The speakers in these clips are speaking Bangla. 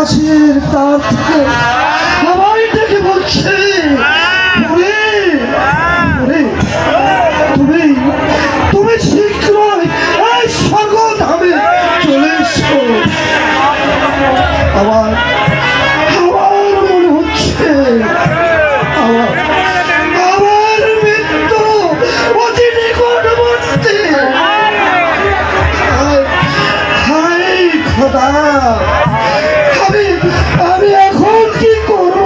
ফাঁসির তার থেকে আমায় ডেকে বলছে, তুমি তুমি শীঘ্রই এই স্বর্গধামে চলে এসো। আমার মনে হচ্ছে আমার মৃত্যু অতি নিকটবর্তী। হায় খোদা, আমি এখন কি করব?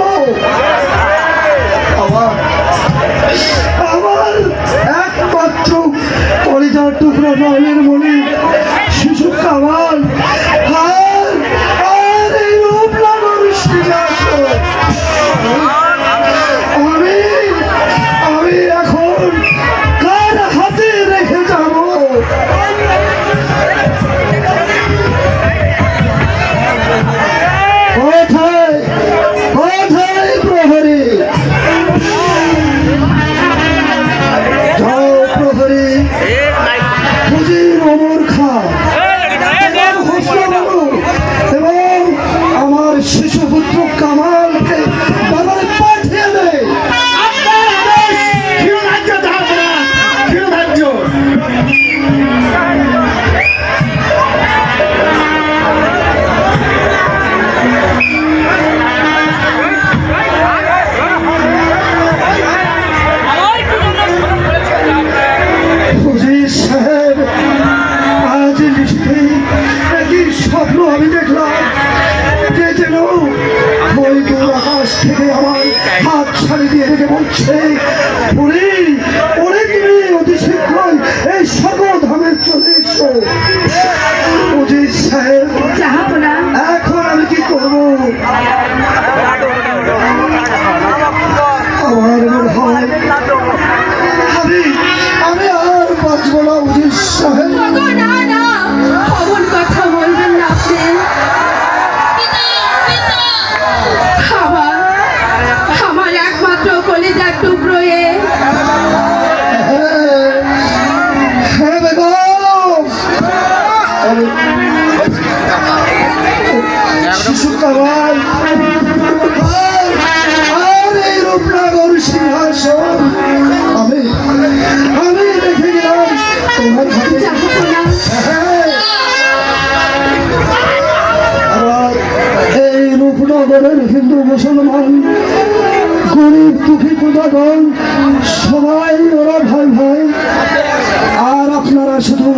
আমার একমাত্র কলিজার টুকরো নয়নের মনে শিশু কামাল আর এই রূপনগর সিংহাসন আমি এখন কার হাতে রেখে যাব? কোথায় প্রহরী? যাও প্রহরী, খুঁজির অমর খা এবং আমার শিশুপুত্র কামালকে বাজারে পাঠিয়ে দেয়। স্বপ্ন আমি দেখলাম যে যেন ওই দূর আকাশ থেকে আমার হাত ছাড়ি দিয়ে রেখে বলছে, তুমি অতি শীঘ্রই এই স্বর্গধামে চলে এসো। উজির সাহেব, এখন আমি কি করবো? আমার মনে হয় আমি আর বাঁচবো না। উজির সাহেব, কথা বলবেন না আপনি। আমার একমাত্র কলিজার টুকরো শিশু কামাল আর এই রূপনগর সিংহাসন আমি রেখে গেলাম তোমার হাতে। এই রূপনগরের হিন্দু মুসলমান গরিব দুঃখী প্রজাগণ সবাই ওরা ভাই ভাই, আর আপনারা শুধু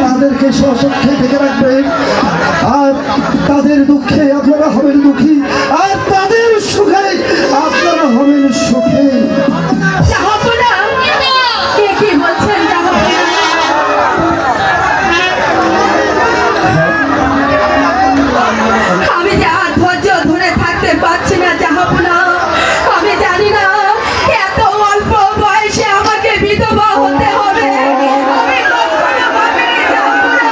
তাদেরকে স্বচক্ষে দেখে রাখবেন, আর তাদের দুঃখে আপনারা হবেন দুঃখী, আর তাদের সুখে আপনারা হবেন সুখী। আমি যে আর ধৈর্য ধরে থাকতে পারছি না জাহাপনা। আমি জানি না এত অল্প বয়সে আমাকে বিধবা হতে হবে। আমি কখনো ভাবিনি জাহাপনা,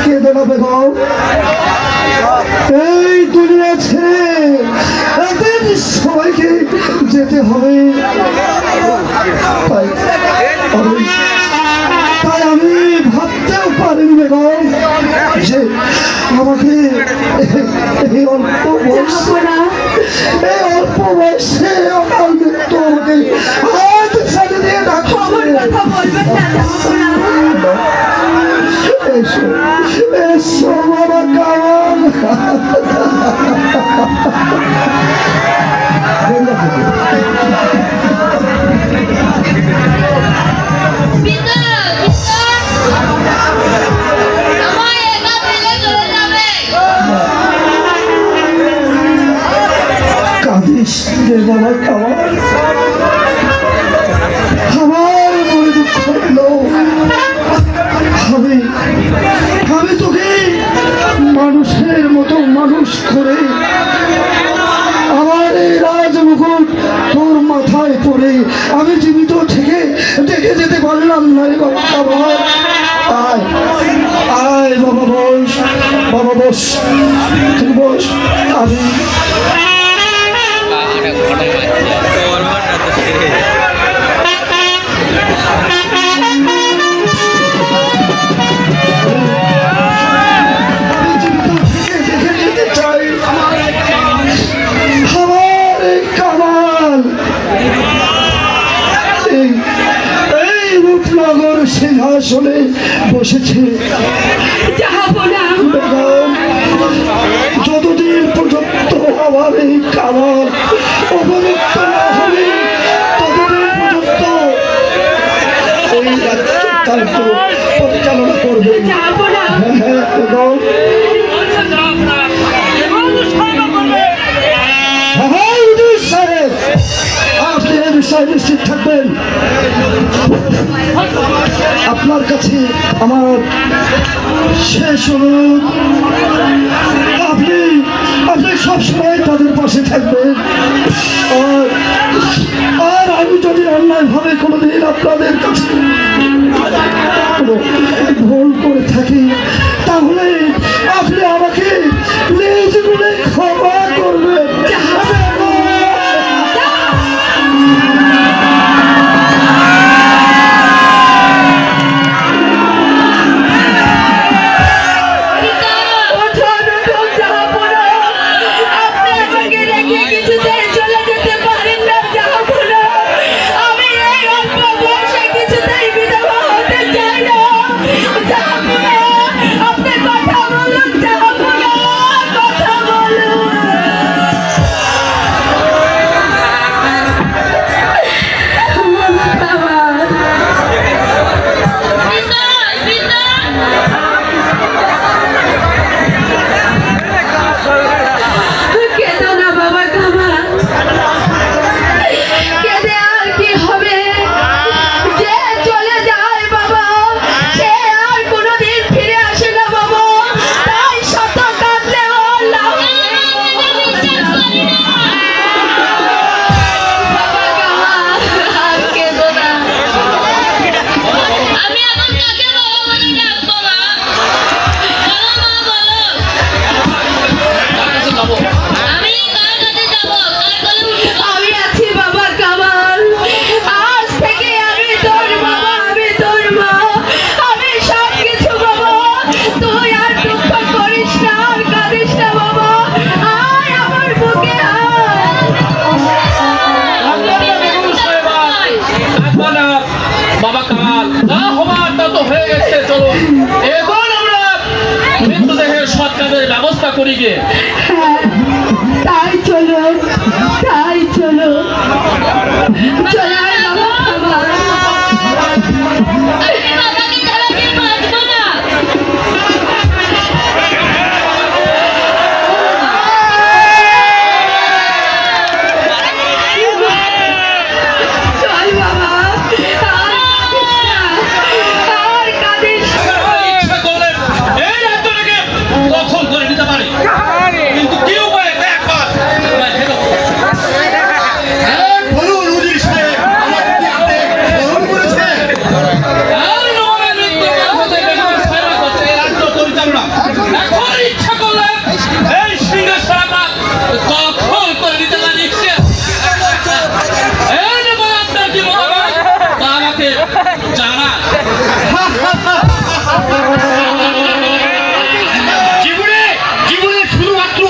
কেঁদো না বেগম, এই দুনিয়া ছেড়ে একদিন সবাইকে যেতে হবে। তাই আমি ভাবতেও পারিনি বেগম যে আমাকে এই অল্প বয়সে অকাল মৃত্যু আমাকে হাত ছেড়ে দিয়ে ডাকছে। এসো বাবা কামাল। কাঁদিস রে বাবা কামাল, আমার মনে দুঃখ হলো। আমি তোকে মানুষের মতো মানুষ করে আমার এই রাজমুকুট তোর মাথায় পড়ে আমি জীবিত থেকে দেখে যেতে পারলাম না রে বাবা কামাল। আয় আয় বাবা বস, বাবা বস, তুই বস। আমি নগর সিংহাসনে বসেছে। জাহাপনা বেগম, যতদিন পর্যন্ত আমার এই কামাল অবরুদ্ধ না হবে ততদিন পর্যন্ত এই রাজ্য কার্য পরিচালনা করবে। জাহাপনা হ্যাঁ বেগম, হ্যাঁ উজির সাহেব, আপনি এই বিষয়ে নিশ্চিত থাকবেন। আপনার কাছে আমার শেষ অনুরোধ, আপনি আপনি সবসময় তাদের পাশে থাকবেন। আর আমি যদি অন্যায়ভাবে কোনোদিন আপনাদের কাছে কোনো ভুল করে থাকি তাহলে আপনি আমাকে নিজ গুণে ক্ষমা করবেন। বাবা কামাল, যা হবার তা তো হয়ে গেছে। চলো এখন আমরা মৃতদেহের সৎকারের ব্যবস্থা করি গে। তাই চলো, তাই চলো, চলো বাবা জীবনে শুধুমাত্র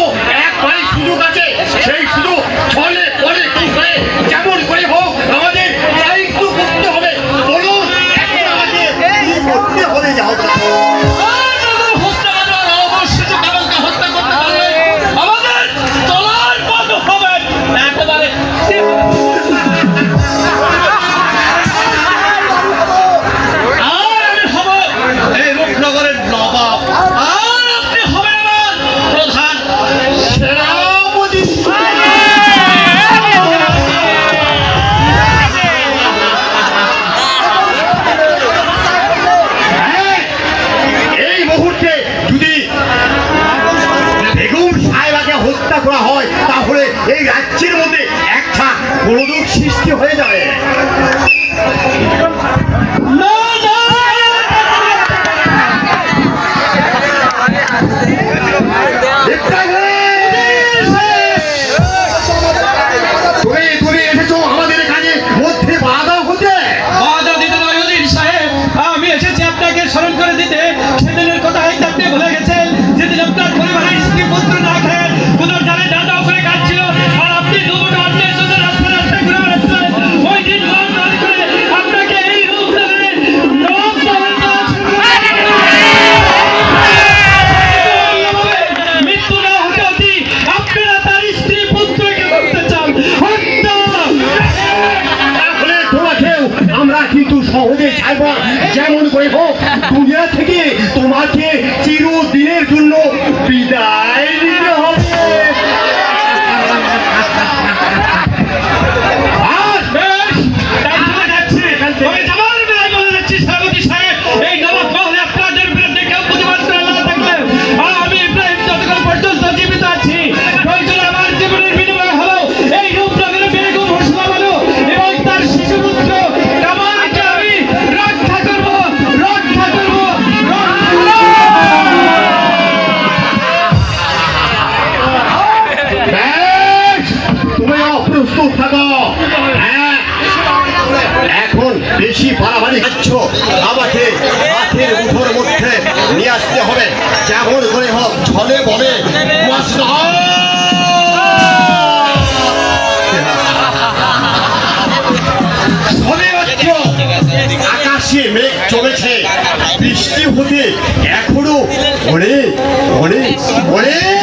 একবারই সুযোগ আছে, সেই সুযোগ ছলে পরে কি করে যেমন করে হোক আমাদের দায়িত্ব করতে হবে। বলুন এখন আমাকে কি করতে হবে? যাও করা হয় তাহলে এই রাজ্যের মধ্যে একটা গোলযোগ সৃষ্টি হয়ে যাবে। তুমি এসেছো আমাদের কাজে মধ্যে বাধা হতে। বাধা দিতে নয় অজির সাহেব, আমি এসেছি আপনাকে স্মরণ করে দিতে। সেদিনের কথা হয়তো আপনি ভুলে গেছেন, যেদিন আপনার পরিবারের স্ত্রী পুত্র না খেয়ে পুনর্জানে দাদা উপরে কাটছিল আর আপনি দুটো আত্মীয় স্বজন রাস্তায় রাস্তায় ঘুরে বেড়াচ্ছিলেন। ওই তারপর যেমন করে হোক দুনিয়া থেকে তোমাকে চিরদিনের জন্য বিদায় দিতে হবে। আর বেশ, তাই চলে যাচ্ছি। তবে যাবার বেলায় বলে যাচ্ছি, সেনাপতি সাহেব, এই নবাব মহলে আপনাদের বিরুদ্ধে কেউ প্রতিবাদ করে না থাকলে আমি ইব্রাহিম যতক্ষণ পর্যন্ত জীবিত আছি, প্রয়োজনে আমার জীবনের বিনিময় হলো এই রূপনগরের বেগম হোসনা বানু এবং তার শিশুপুত্র কামালকে আমি রক্ষা করবো, রক্ষা করবো, বেশ, তুমি অপ্রস্তুত থাকো। হ্যাঁ, এখন বেশি বাড়াবাড়ি খাচ্ছ, আমাকে হাতের মুঠোর মধ্যে নিয়ে আসতে হবে, যেমন করে হোক ছলে বলে আকাশে মেঘ জমেছে, বৃষ্টি হতে এখনো অনেক অনেক অনেক